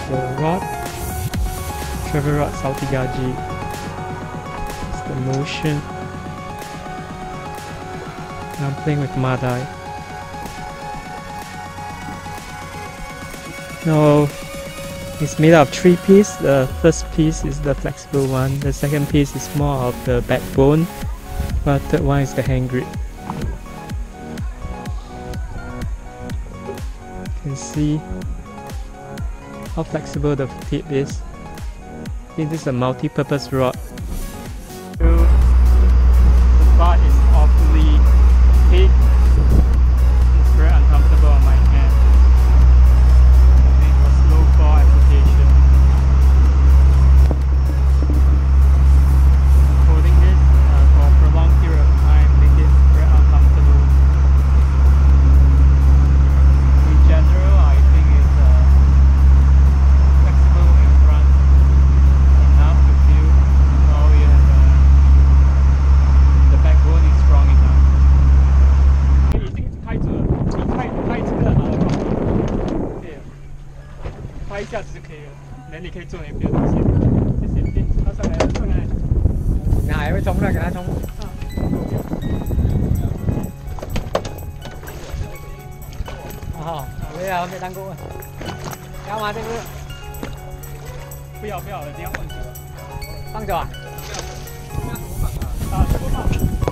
the rod, travel rod Saltigaji. It's the motion. Now I'm playing with Madai. Now it's made out of 3 pieces. The first piece is the flexible one, the second piece is more of the backbone, but the third one is the hand grip. You can see how flexible the tip is. This is a multi-purpose rod. The bar is awfully thick. It's very uncomfortable on my hand. For slow ball application. Holding this for a prolonged period of time makes it very uncomfortable. In general, I think it's flexible in front enough to feel how you have the backbone is strong enough. 已经拍住了，你拍这个好了，对，拍一下子就可以了。那你可以做点别的东西。谢谢，他上来了，上来。ngài mới冲ra kìa冲bây giờ bị tăng cua cao mà tăng cua 不要不要，你要放久了。放久啊？啊，多放。